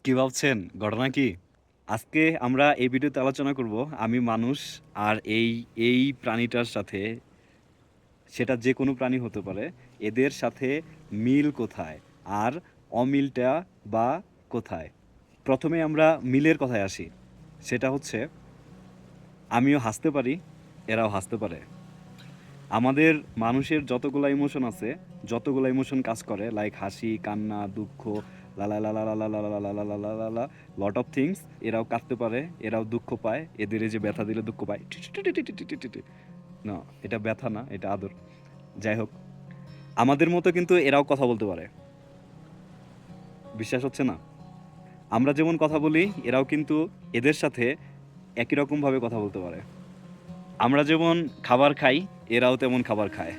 কি ভাবছেন? ঘটনা কি? আজকে আমরা এই ভিডিওতে আলোচনা করব আমি মানুষ আর এই প্রাণীটার সাথে, সেটা যেকোনো প্রাণী হতে পারে, এদের সাথে মিল কোথায়? আর অমিলটা বা কোথায়? ১ম এ আমরা মিলের কথায় আসি। সেটা হচ্ছে আমিও হাসতে পারি, এরাও হাসতে পারে। আমাদের মানুষের যতগুলা ইমোশন আছে, যতগুলা ইমোশন কাজ করে লাইক হাসি, কান্না, দুঃখ, লালালালালালালালালালালালালালা লট অফ থিংস এরাও কাঁদতে পারে, এরাও দুঃখ পায়। এদের এই যে ব্যথা দিলে দুঃখ পায়। না, এটা ব্যথা না, এটা আদর। যাই হোক, আমাদের মতো কিন্তু এরাও কথা বলতে পারে। বিশ্বাস হচ্ছে না? আমরা যেমন কথা বলি, এরাও কিন্তু এদের সাথে একই রকমভাবে কথা বলতে পারে। আমরা যেমন খাবার খাই, এরাও তেমন খাবার খায়।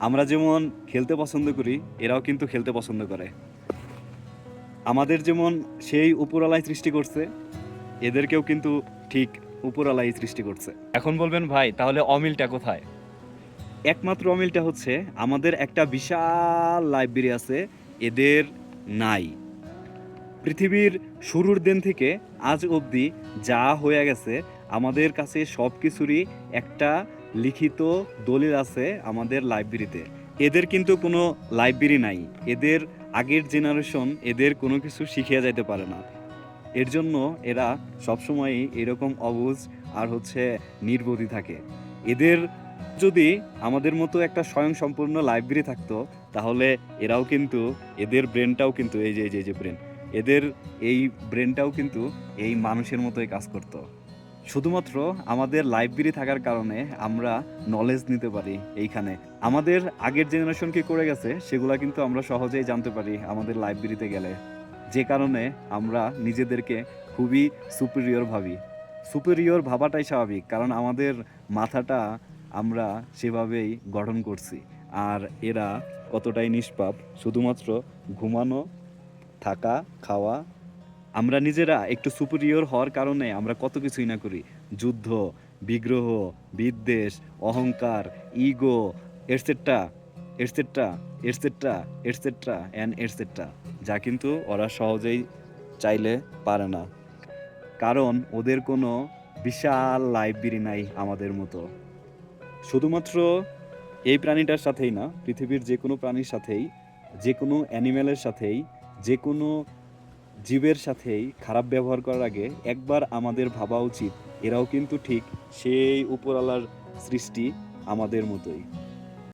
আমরা যেমন খেলতে পছন্দ করি, এরাও কিন্তু খেলতে পছন্দ করে। আমাদের যেমন সেই উপরওয়ালাই সৃষ্টি করছে, এদেরকেও কিন্তু ঠিক উপরওয়ালাই সৃষ্টি করছে। এখন বলবেন ভাই তাহলে অমিলটা কোথায়? একমাত্র অমিলটা হচ্ছে আমাদের একটা বিশাল লাইব্রেরি আছে, এদের নাই। পৃথিবীর শুরুর দিন থেকে আজ অবধি যা হয়ে গেছে, আমাদের কাছে সব কিছুরই একটা লিখিত দলিল আছে আমাদের লাইব্রেরিতে। এদের কিন্তু কোনো লাইব্রেরি নাই। এদের আগের জেনারেশন এদের কোনো কিছু শিখিয়ে যাইতে পারে না। এর জন্য এরা সবসময়ই এরকম অবুঝ আর হচ্ছে নির্বোধই থাকে। এদের যদি আমাদের মতো একটা স্বয়ংসম্পূর্ণ লাইব্রেরি থাকতো, তাহলে এরাও কিন্তু, এদের ব্রেনটাও কিন্তু এই যে ব্রেন, এদের এই ব্রেনটাও কিন্তু এই মানুষের মতোই কাজ করতো। শুধুমাত্র আমাদের লাইব্রেরি থাকার কারণে আমরা নলেজ নিতে পারি এইখানে। আমাদের আগের জেনারেশন কি করে গেছে সেগুলা কিন্তু আমরা সহজেই জানতে পারি আমাদের লাইব্রেরিতে গেলে। যে কারণে আমরা নিজেদেরকে খুবই সুপিরিয়র ভাবি। সুপিরিয়র ভাবাটাই স্বাভাবিক, কারণ আমাদের মাথাটা আমরা সেভাবেই গঠন করছি। আর এরা কতটাই নিষ্পাপ, শুধুমাত্র ঘুমানো, থাকা, খাওয়া। আমরা নিজেরা একটু সুপিরিয়র হওয়ার কারণে আমরা কত কিছুই না করি। যুদ্ধ, বিগ্রহ, বিদ্বেষ, অহংকার, ego, etcetera, etcetera, etcetera, etcetera and etcetera, যা কিন্তু ওরা সহজেই চাইলে পারে না। কারণ ওদের কোনো বিশাল লাইব্রেরি নাই আমাদের মতো। শুধুমাত্র এই প্রাণীটার সাথেই না, পৃথিবীর যেকোনো প্রাণীর সাথেই, যেকোনো অ্যানিম্যালের সাথেই, যেকোনো জীবের সাথেই খারাপ ব্যবহার করার আগে একবার আমাদের ভাবা উচিত এরাও কিন্তু ঠিক সেই উপরওয়ালার সৃষ্টি আমাদের মতোই।